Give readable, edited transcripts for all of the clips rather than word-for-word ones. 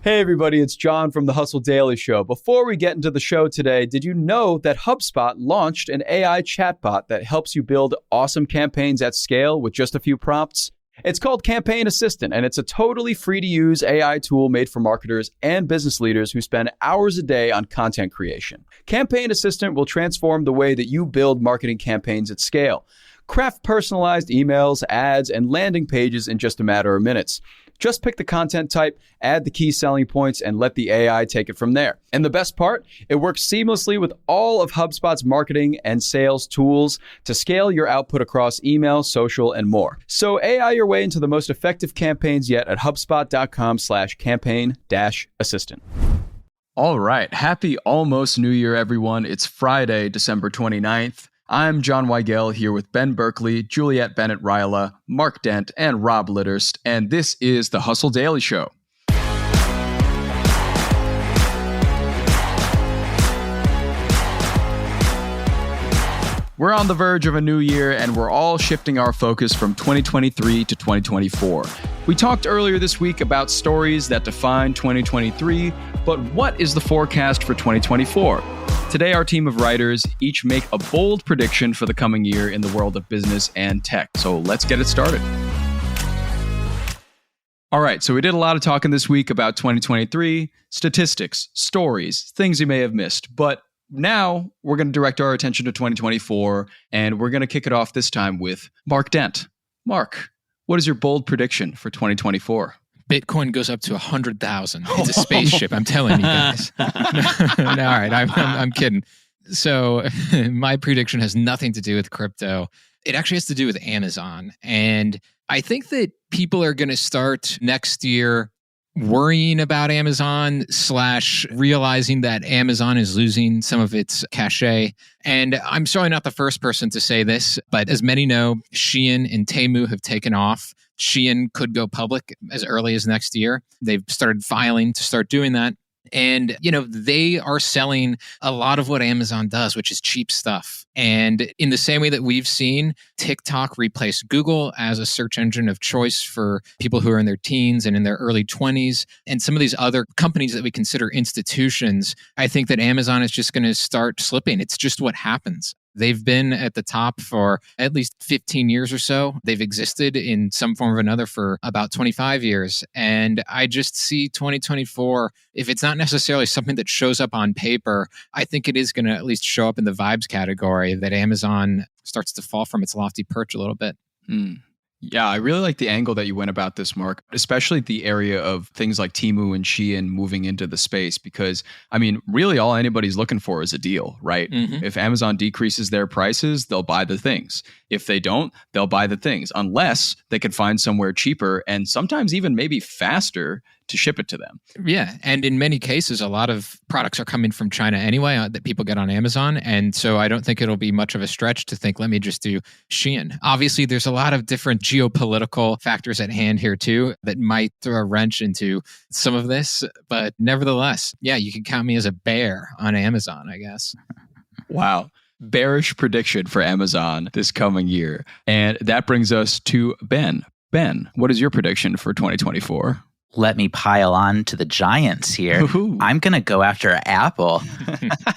Hey everybody, it's Jon from the Hustle Daily Show. Before we get into the show today, did you know that HubSpot launched an AI chatbot that helps you build awesome campaigns at scale with just a few prompts? It's called Campaign Assistant, and it's a totally free-to-use AI tool made for marketers and business leaders who spend hours a day on content creation. Campaign Assistant will transform the way that you build marketing campaigns at scale. Craft personalized emails, ads, and landing pages in just a matter of minutes. Just pick the content type, add the key selling points, and let the AI take it from there. And the best part, it works seamlessly with all of HubSpot's marketing and sales tools to scale your output across email, social, and more. So AI your way into the most effective campaigns yet at HubSpot.com/campaign-assistant. All right. Happy almost New Year, everyone. It's Friday, December 29th. I'm Jon Weigell here with Ben Berkley, Juliet Bennett Rylah, Mark Dent, and Rob Litterst, and this is the Hustle Daily Show. We're on the verge of a new year, and we're all shifting our focus from 2023 to 2024. We talked earlier this week about stories that define 2023, but what is the forecast for 2024? Today, our team of writers each make a bold prediction for the coming year in the world of business and tech. So let's get it started. All right, so we did a lot of talking this week about 2023, statistics, stories, things you may have missed. But now we're going to direct our attention to 2024, and we're going to kick it off this time with Mark Dent. Mark, what is your bold prediction for 2024? Bitcoin goes up to 100,000. It's a spaceship. I'm telling you guys. No, all right, I'm kidding. So my prediction has nothing to do with crypto. It actually has to do with Amazon. And I think that people are going to start next year worrying about Amazon / realizing that Amazon is losing some of its cachet. And I'm certainly not the first person to say this, but as many know, Shein and Temu have taken off. Shein could go public as early as next year. They've started filing to start doing that. And, they are selling a lot of what Amazon does, which is cheap stuff. And in the same way that we've seen TikTok replace Google as a search engine of choice for people who are in their teens and in their early 20s, and some of these other companies that we consider institutions, I think that Amazon is just going to start slipping. It's just what happens. They've been at the top for at least 15 years or so. They've existed in some form or another for about 25 years. And I just see 2024, if it's not necessarily something that shows up on paper, I think it is going to at least show up in the vibes category that Amazon starts to fall from its lofty perch a little bit. Yeah, I really like the angle that you went about this, Mark, especially the area of things like Temu and Shein moving into the space, because, really all anybody's looking for is a deal, right? Mm-hmm. If Amazon decreases their prices, they'll buy the things. If they don't, they'll buy the things, unless they can find somewhere cheaper and sometimes even maybe faster to ship it to them. Yeah. And in many cases, a lot of products are coming from China anyway that people get on Amazon. And so I don't think it'll be much of a stretch to think, let me just do Shein. Obviously, there's a lot of different geopolitical factors at hand here too that might throw a wrench into some of this. But nevertheless, yeah, you can count me as a bear on Amazon, I guess. Wow. Bearish prediction for Amazon this coming year. And that brings us to Ben. Ben, what is your prediction for 2024? Let me pile on to the giants here. Ooh. I'm going to go after Apple.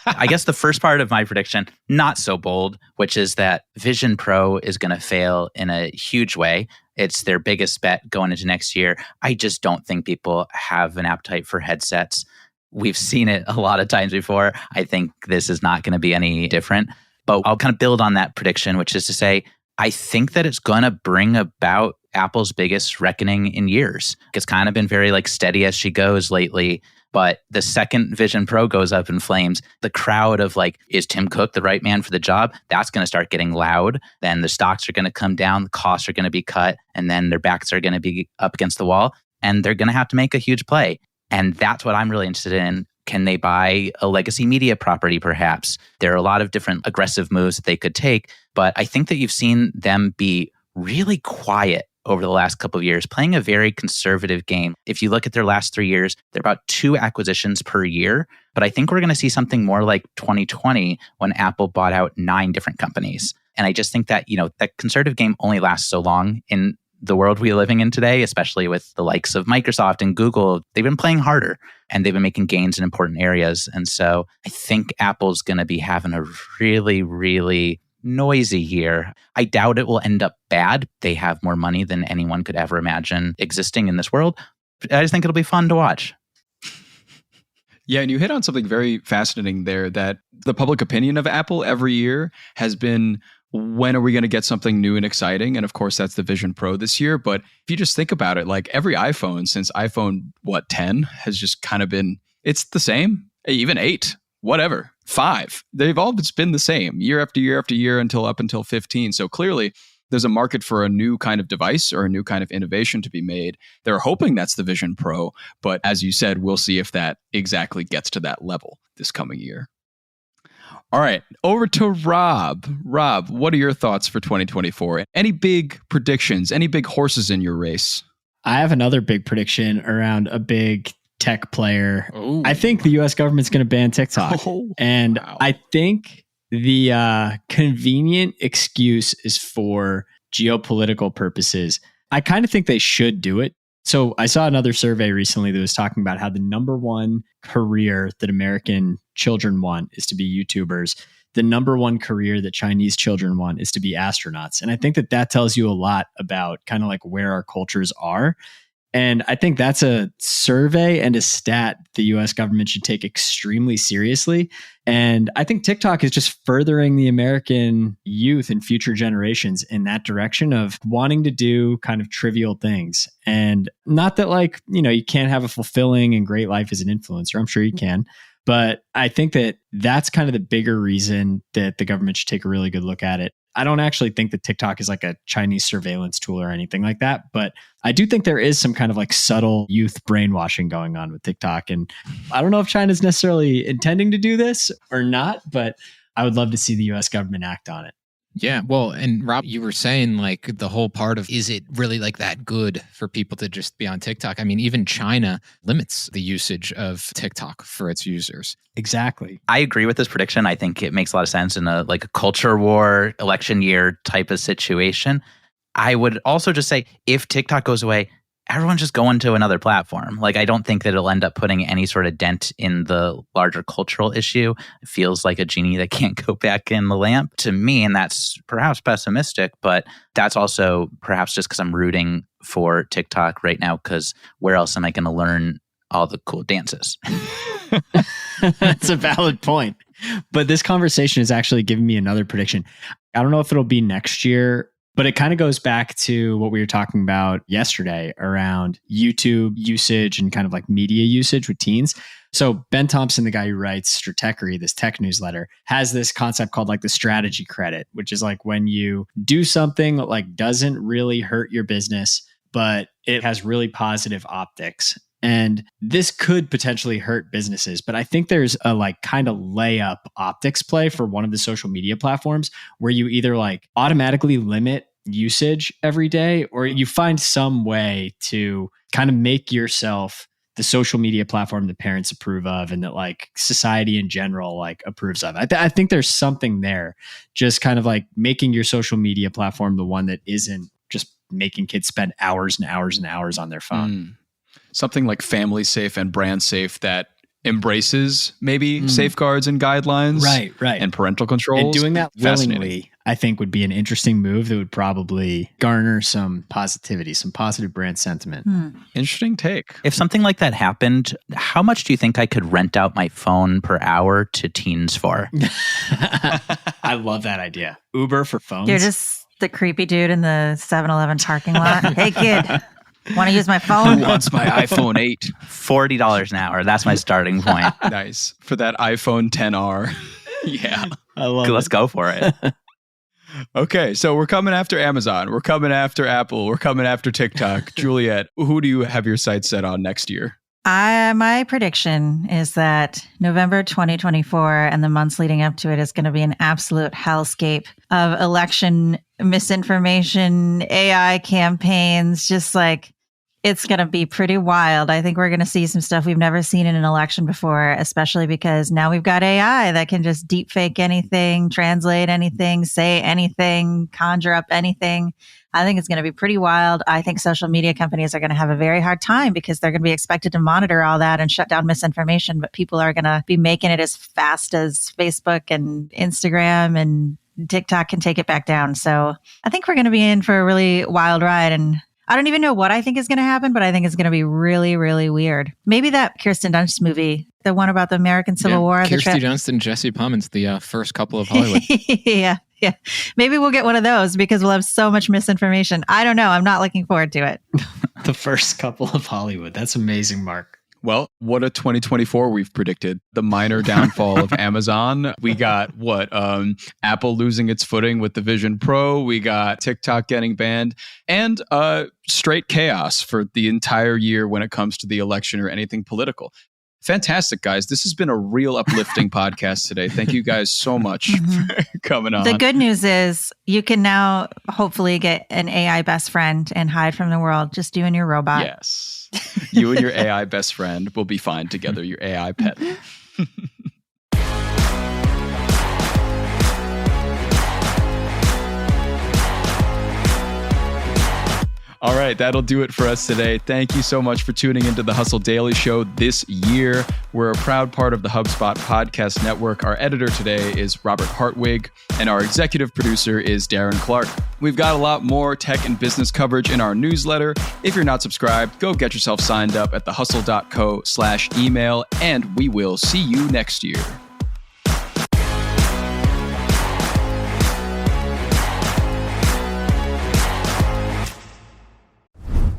I guess the first part of my prediction, not so bold, which is that Vision Pro is going to fail in a huge way. It's their biggest bet going into next year. I just don't think people have an appetite for headsets. We've seen it a lot of times before. I think this is not going to be any different. But I'll kind of build on that prediction, which is to say, I think that it's going to bring about Apple's biggest reckoning in years. It's kind of been very steady as she goes lately. But the second Vision Pro goes up in flames, the crowd of is Tim Cook the right man for the job? That's going to start getting loud. Then the stocks are going to come down, the costs are going to be cut, and then their backs are going to be up against the wall. And they're going to have to make a huge play. And that's what I'm really interested in. Can they buy a legacy media property, perhaps? There are a lot of different aggressive moves that they could take. But I think that you've seen them be really quiet over the last couple of years, playing a very conservative game. If you look at their last 3 years, they're about 2 acquisitions per year. But I think we're going to see something more like 2020 when Apple bought out 9 different companies. And I just think that, that conservative game only lasts so long in the world we're living in today, especially with the likes of Microsoft and Google, they've been playing harder and they've been making gains in important areas. And so I think Apple's going to be having a really, really noisy year. I doubt it will end up bad. They have more money than anyone could ever imagine existing in this world. I just think it'll be fun to watch. Yeah, and you hit on something very fascinating there, that the public opinion of Apple every year has been, when are we going to get something new and exciting? And of course, that's the Vision Pro this year. But if you just think about it, like every iPhone since iPhone, 10 has just kind of been, it's the same, even 8, whatever, 5. They've all just been the same year after year after year until 15. So clearly, there's a market for a new kind of device or a new kind of innovation to be made. They're hoping that's the Vision Pro. But as you said, we'll see if that exactly gets to that level this coming year. All right, over to Rob. Rob, what are your thoughts for 2024? Any big predictions? Any big horses in your race? I have another big prediction around a big tech player. Ooh. I think the US government's going to ban TikTok. And wow. I think the convenient excuse is for geopolitical purposes. I kind of think they should do it. So I saw another survey recently that was talking about how the number one career that American children want is to be YouTubers. The number one career that Chinese children want is to be astronauts. And I think that that tells you a lot about kind of like where our cultures are. And I think that's a survey and a stat the US government should take extremely seriously. And I think TikTok is just furthering the American youth and future generations in that direction of wanting to do kind of trivial things. And not that like, you can't have a fulfilling and great life as an influencer. I'm sure you can. But I think that that's kind of the bigger reason that the government should take a really good look at it. I don't actually think that TikTok is like a Chinese surveillance tool or anything like that. But I do think there is some kind of like subtle youth brainwashing going on with TikTok. And I don't know if China's necessarily intending to do this or not, but I would love to see the US government act on it. Yeah, well, and Rob, you were saying like the whole part of, is it really like that good for people to just be on TikTok? I mean, even China limits the usage of TikTok for its users. Exactly. I agree with this prediction. I think it makes a lot of sense in a culture war, election year type of situation. I would also just say, if TikTok goes away, everyone's just going to another platform. I don't think that it'll end up putting any sort of dent in the larger cultural issue. It feels like a genie that can't go back in the lamp to me. And that's perhaps pessimistic, but that's also perhaps just because I'm rooting for TikTok right now, because where else am I going to learn all the cool dances? That's a valid point. But this conversation is actually giving me another prediction. I don't know if it'll be next year, but it kind of goes back to what we were talking about yesterday around YouTube usage and kind of like media usage with teens. So Ben Thompson, the guy who writes Stratechery, this tech newsletter, has this concept called like the strategy credit, which is like when you do something that like doesn't really hurt your business, but it has really positive optics. And this could potentially hurt businesses, but I think there's a like kind of layup optics play for one of the social media platforms where you either like automatically limit usage every day, or you find some way to kind of make yourself the social media platform that parents approve of and that like society in general like approves of. I think there's something there, just kind of like making your social media platform the one that isn't just making kids spend hours and hours and hours on their phone. Something like family safe and brand safe that embraces maybe safeguards and guidelines. Right. And parental controls. And doing that willingly, I think would be an interesting move that would probably garner some positivity, some positive brand sentiment. Interesting take. If something like that happened, how much do you think I could rent out my phone per hour to teens for? I love that idea. Uber for phones. You're just the creepy dude in the 7-Eleven parking lot. Hey, kid. Want to use my phone? Who wants my iPhone 8? $40 an hour. That's my starting point. Nice. For that iPhone XR. Yeah. I love Let's go for it. Okay. So we're coming after Amazon. We're coming after Apple. We're coming after TikTok. Juliet, who do you have your sights set on next year? My prediction is that November 2024 and the months leading up to it is going to be an absolute hellscape of election misinformation, AI campaigns, just like It's going to be pretty wild. I think we're going to see some stuff we've never seen in an election before, especially because now we've got AI that can just deep fake anything, translate anything, say anything, conjure up anything. I think it's going to be pretty wild. I think social media companies are going to have a very hard time because they're going to be expected to monitor all that and shut down misinformation, but people are going to be making it as fast as Facebook and Instagram and TikTok can take it back down. So I think we're going to be in for a really wild ride. And I don't even know what I think is going to happen, but I think it's going to be really, really weird. Maybe that Kirsten Dunst movie, the one about the American Civil War. Kirsten Dunst and Jesse Plemons, the first couple of Hollywood. Yeah. Maybe we'll get one of those because we'll have so much misinformation. I don't know. I'm not looking forward to it. The first couple of Hollywood. That's amazing, Mark. Well, what a 2024 we've predicted. The minor downfall of Amazon. We got Apple losing its footing with the Vision Pro. We got TikTok getting banned, and straight chaos for the entire year when it comes to the election or anything political. Fantastic, guys. This has been a real uplifting podcast today. Thank you guys so much for coming on. The good news is you can now hopefully get an AI best friend and hide from the world. Just you and your robot. Yes. You and your AI best friend will be fine together, your AI pet. All right, that'll do it for us today. Thank you so much for tuning into the Hustle Daily Show this year. We're a proud part of the HubSpot podcast network. Our editor today is Robert Hartwig, and our executive producer is Darren Clarke. We've got a lot more tech and business coverage in our newsletter. If you're not subscribed, go get yourself signed up at thehustle.co/email, and we will see you next year.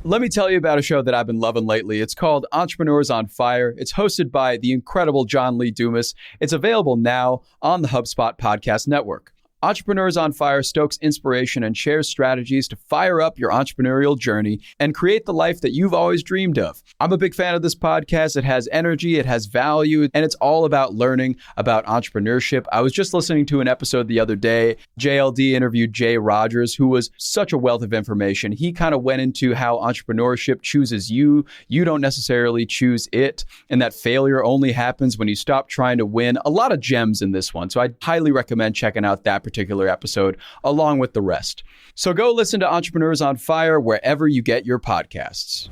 Let me tell you about a show that I've been loving lately. It's called Entrepreneurs on Fire. It's hosted by the incredible John Lee Dumas. It's available now on the HubSpot podcast network. Entrepreneurs on Fire stokes inspiration and shares strategies to fire up your entrepreneurial journey and create the life that you've always dreamed of. I'm a big fan of this podcast. It has energy, it has value, and it's all about learning about entrepreneurship. I was just listening to an episode the other day. JLD interviewed Jay Rogers, who was such a wealth of information. He kind of went into how entrepreneurship chooses you. You don't necessarily choose it, and that failure only happens when you stop trying to win. A lot of gems in this one, so I'd highly recommend checking out that particular episode along with the rest. So go listen to Entrepreneurs on Fire wherever you get your podcasts.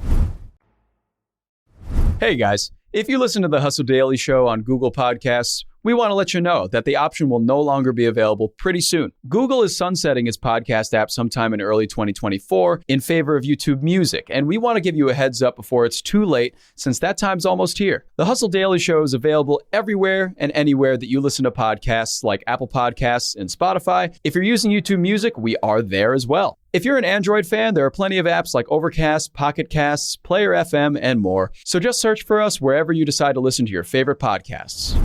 Hey guys, if you listen to the Hustle Daily Show on Google Podcasts, we want to let you know that the option will no longer be available pretty soon. Google is sunsetting its podcast app sometime in early 2024 in favor of YouTube Music, and we want to give you a heads up before it's too late, since that time's almost here. The Hustle Daily Show is available everywhere and anywhere that you listen to podcasts, like Apple Podcasts and Spotify. If you're using YouTube Music, we are there as well. If you're an Android fan, there are plenty of apps like Overcast, Pocket Casts, Player FM, and more. So just search for us wherever you decide to listen to your favorite podcasts.